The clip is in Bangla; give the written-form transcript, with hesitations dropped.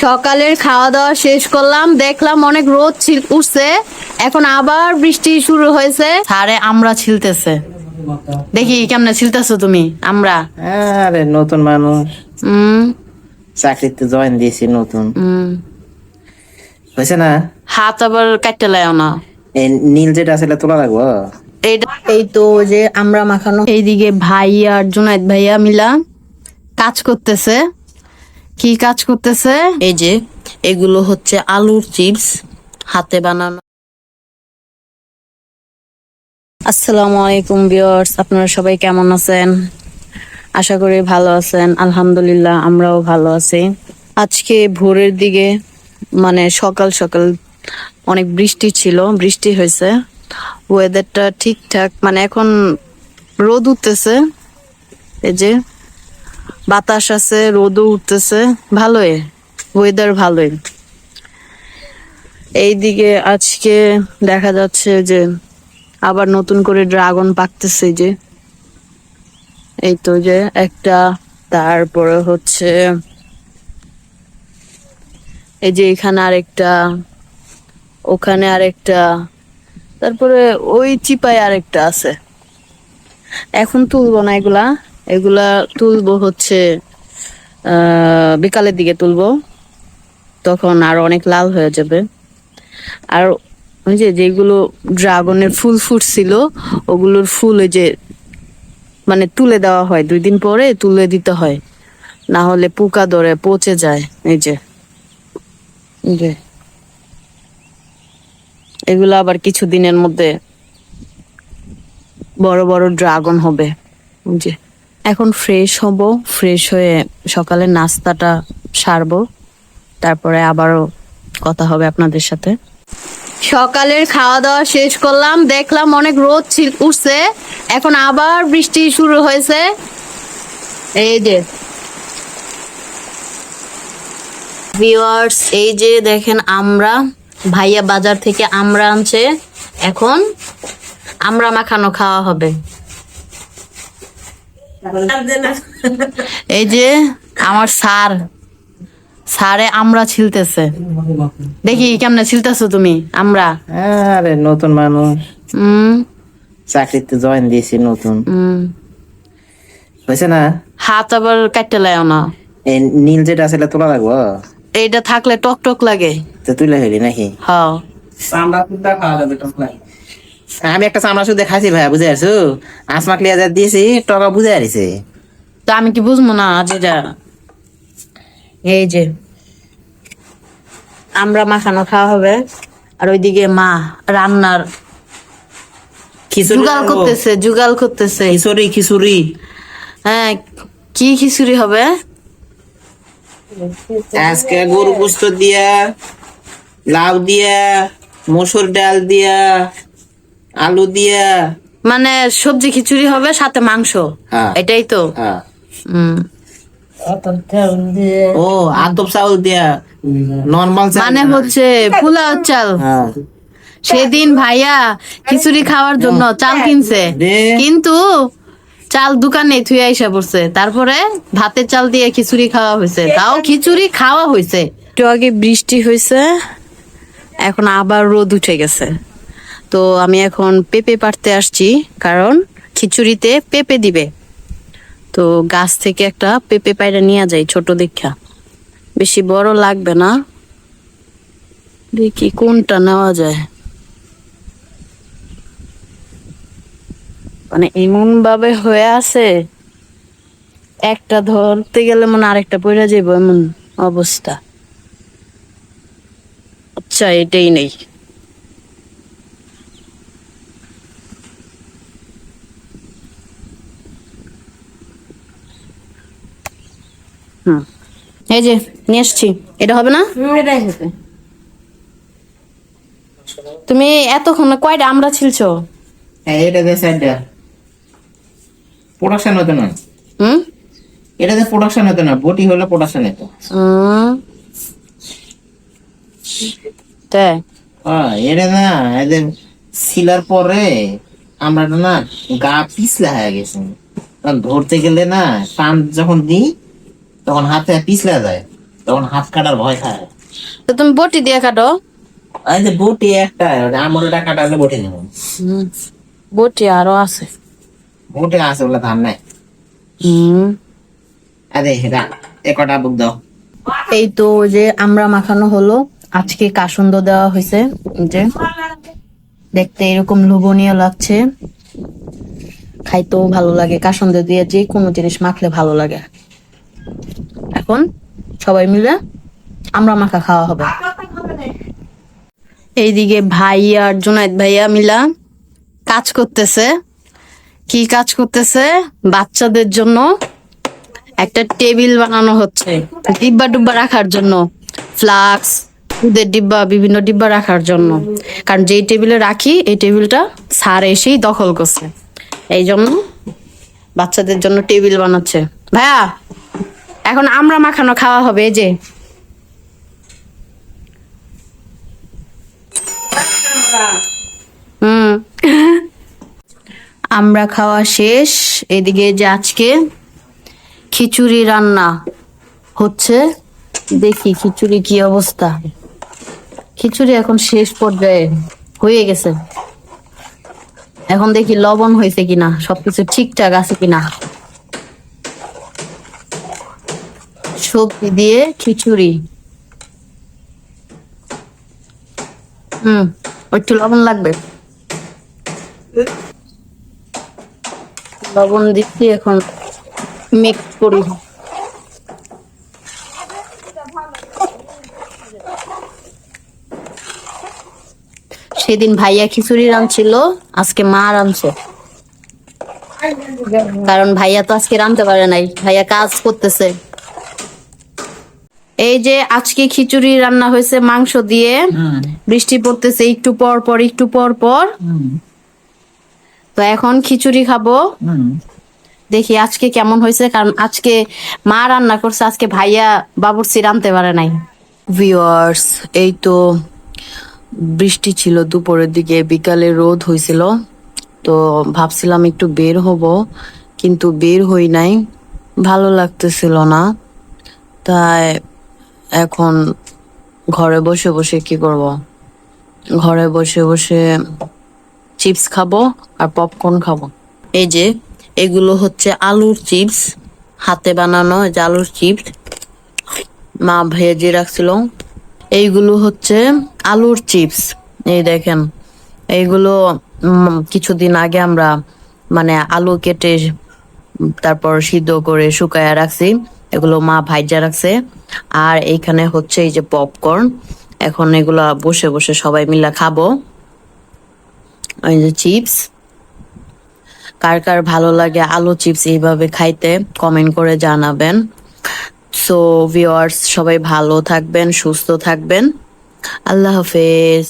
সকালের খাওয়া দাওয়া শেষ করলাম, দেখলাম অনেক রোদ উঠছে, এখন আবার বৃষ্টি শুরু হয়েছে। সারে আমরা ছিলতেছে, দেখি কেমনে ছিলতেছো তুমি। আমরা আরে নতুন মানুষ, হুম চাকরিতে জয়েন দিয়েছি নতুন, হয়েছে না? হাত আবার কাটতে লাও না। এই নীল যেটা আছে এটা তোলা লাগবো। এই তো যে আমরা মাখানো, এইদিকে ভাই আর জুনাইদ ভাইয়া মিলা কাজ করতেছে। কি কাজ করতেছে? এই যে এগুলো হচ্ছে আলুর চিপস, হাতে বানানো। আসসালামু আলাইকুম ভিউয়ার্স, আপনারা সবাই কেমন আছেন? আশা করি ভালো আছেন। আলহামদুলিল্লাহ আমরাও ভালো আছি। আজকে ভোরের দিকে মানে সকাল সকাল অনেক বৃষ্টি ছিল, বৃষ্টি হয়েছে, ওয়েদারটা ঠিকঠাক, মানে এখন রোদ উঠতেছে, এই যে বাতাস আছে, রোদও উঠতেছে, ভালোই ওয়েদার, ভালোই। এইদিকে আজকে দেখা যাচ্ছে যে আবার নতুন করে ড্রাগন পাকতেছে, যে এই তো যে একটা, তারপরে হচ্ছে এই যে এখানে আরেকটা, ওখানে আরেকটা, তারপরে ওই চিপায় আরেকটা আছে। এখন তুলবো না এগুলা, এগুলা তুলবো হচ্ছে বিকালের দিকে তুলবো, তখন আর অনেক লাল হয়ে যাবে। আর ওই যে যেগুলো ড্রাগনের ফুল ফুটছিল, ওগুলোর ফুল ওই যে মানে তুলে দেওয়া হয়, 2 দিন পরে তুলে দিতে হয়, না হলে পোকা ধরে পচে যায়। এই যে এগুলো আবার কিছু দিনের মধ্যে বড় বড় ড্রাগন হবে। যে এখন ফ্রেশ হব, ফ্রেশ হয়ে সকালে নাস্তাটা সারবো, তারপরে আবারও কথা হবে আপনাদের সাথে। সকালের খাওয়া দাওয়া শেষ করলাম, দেখলাম অনেক রোদ উঠছে, এখন আবার বৃষ্টি শুরু হয়েছে। এই যে ভিউয়ার্স, এই যে দেখেন আমরা, ভাইয়া বাজার থেকে আমরা আনছে, এখন আমরা মাখানো খাওয়া হবে। এই যে আমার সারে আমরা ছিলতেছে, দেখি কেমনে ছিলতেছো তুমি। আমরা আরে নতুন মানুষ, চাকরিতে জয়েন দিয়েছি নতুন, হয়েছে না? হাত আবার কাটতে লাও না। এই নীল যেটা আছে এটা তোলা লাগবো। এইটা থাকলে টক টক লাগে। তো তুলে হইলি নাকি? হ্যাঁ, আমি একটা চামড়া শুধু খাইছি ভাইয়া, বুঝে আছো? আসমাক লিয়া যা দিয়েছি টকা বুঝে আরিছে। তো আমি কি বুঝবো না যেটা। এই যে আমরা মাখানো খাওয়া হবে, আর ওইদিকে মা রান্নার জুগাল করতেছে। খিচুড়ি। হ্যাঁ, কি খিচুড়ি হবে আজকে? গরু গোস্ত দিয়া, লাউ দিয়া, মসুর ডাল দিয়া, আলু দিয়া, মানে সবজি খিচুড়ি হবে, সাথে মাংস। হ্যাঁ। এটাই তো। হ্যাঁ। হুম, ও আদব চাউল দিয়া, নরমাল চাল মানে হচ্ছে পোলাও চাল। হ্যাঁ। সেদিন ভাইয়া খিচুড়ি খাওয়ার জন্য চাল কিনছে, কিন্তু চাল দোকানে থুয়ে আইসা পড়ছে, তারপরে ভাতের চাল দিয়ে খিচুড়ি খাওয়া হয়েছে, তাও খিচুড়ি খাওয়া হয়েছে। একটু আগে বৃষ্টি হয়েছে, এখন আবার রোদ উঠে গেছে। তো আমি এখন পেঁপে পাড়তে আসছি, কারণ খিচুড়িতে পেঁপে দিবে। তো গাছ থেকে একটা পেঁপে পাইরা নিয়ে যাই, ছোট দেখা, বেশি বড় লাগবে না, দেখি কোনটা নেওয়া যায়। মানে এমন ভাবে হয়ে আছে, একটা ধরতে গেলে মনে আরেকটা পড়ে যাবো, এমন অবস্থা। আচ্ছা, এটাই নেই। এই যে নিয়ে এসছি, এটা হবে না? এটাই হবে। তুমি এতক্ষণ কয়টা আমরা ছিলছো? হ্যাঁ, এটা দিয়ে সাইডটা প্রোডাকশন হতো না। এটাতে প্রোডাকশন হতো না, বটি হলে প্রোডাকশন হতো। তাই? এটা না, এদের সিলার পরে আমরা না গা পিছলা হয়ে গেছে, ধরতে গেলে না টান যখন দিই তখন হাতে পিছলা যায়। তখন হাত কাটার ভয় খায়। তো তুমি বটি দিয়ে কাটো। এই যে বটি একটা, আমার ওটা কাটালে বটি নেব। বটি আরো আছে। বটি আছে বলে ধান নাই। আরে এটা একটা বুক দাও। এই তো যে আমরা মাখানো হলো, আজকে কাসুন্দ দেওয়া হয়েছে, যে দেখতে এরকম লোভনীয় লাগছে, খাইতেও ভালো লাগে। কাসুন্দ দিয়ে যে কোনো জিনিস মাখলে ভালো লাগে। এখন সবাই মিলে আমরা মাখা খাওয়া হবে। এইদিকে ভাই আর জুনাইদ ভাইয়া মিলা কাজ করতেছে। কি কাজ করতেছে? বাচ্চাদের জন্য একটা টেবিল বানানো হচ্ছে, ডিব্বা ডুব্বা রাখার জন্য, ফ্লাক্স, দুধের ডিব্বা, বিভিন্ন ডিব্বা রাখার জন্য। কারণ যেই টেবিলে রাখি, এই টেবিলটা স্যার এসেই দখল করছে, এই জন্য বাচ্চাদের জন্য টেবিল বানাচ্ছে। ভাইয়া এখন আমরা মাখানো খাওয়া হবে। এই যে আমরা খাওয়া শেষ। এদিকে যে আজকে খিচুড়ি রান্না হচ্ছে, দেখি খিচুড়ি কি অবস্থা। খিচুড়ি এখন শেষ পর্যায়ে হয়ে গেছে। এখন দেখি লবণ হয়েছে কিনা, সবকিছু ঠিকঠাক আছে কিনা। সবজি দিয়ে খিচুড়ি। একটু লবণ লাগবে। লবণ দিচ্ছি, এখন মিক্স করি। সেদিন ভাইয়া খিচুড়ি রাঁধছিল, আজকে মা রাঁধছে। কারণ ভাইয়া তো আজকে রাঁধতে পারে নাই, ভাইয়া কাজ করতেছে। এই যে আজকে খিচুড়ি রান্না হয়েছে মাংস দিয়ে। বৃষ্টি পড়তেছে একটু পর পর, একটু পর পর। তো এখন খিচুড়ি খাবো। দেখি আজকে কেমন হয়েছে, কারণ আজকে মা রান্না করছে, আজকে ভাইয়া বাবুর্চি রাঁধতে পারে নাই। ভিউয়ার্স, এই তো বৃষ্টি ছিল দুপুরের দিকে, বিকালে রোদ হয়েছিল। তো ভাবছিলাম একটু বের হব, কিন্তু বের হই নাই, ভালো লাগতেছিল না। তাই এখন ঘরে বসে বসে কি করব, ঘরে বসে বসে চিপস খাবো আর পপকর্ন খাবো। এই যে এগুলো হচ্ছে আলুর চিপস, হাতে বানানো যে আলুর চিপস, মা ভেজে রাখছিল। এইগুলো হচ্ছে আলুর চিপস। এই দেখেন, এইগুলো কিছুদিন আগে আমরা মানে আলু কেটে তারপর সিদ্ধ করে শুকায়া রাখছি, এগুলো মা ভাইজা রাখছে। আর এইখানে হচ্ছে এই যে পপকর্ন, এখন এগুলা বসে বসে সবাই মিলে খাবো। এই যে চিপস, কার কার ভালো লাগে আলু চিপস এইভাবে খাইতে, কমেন্ট করে জানাবেন। সো ভিউয়ার্স, সবাই ভালো থাকবেন, সুস্থ থাকবেন। আল্লাহ হাফেজ।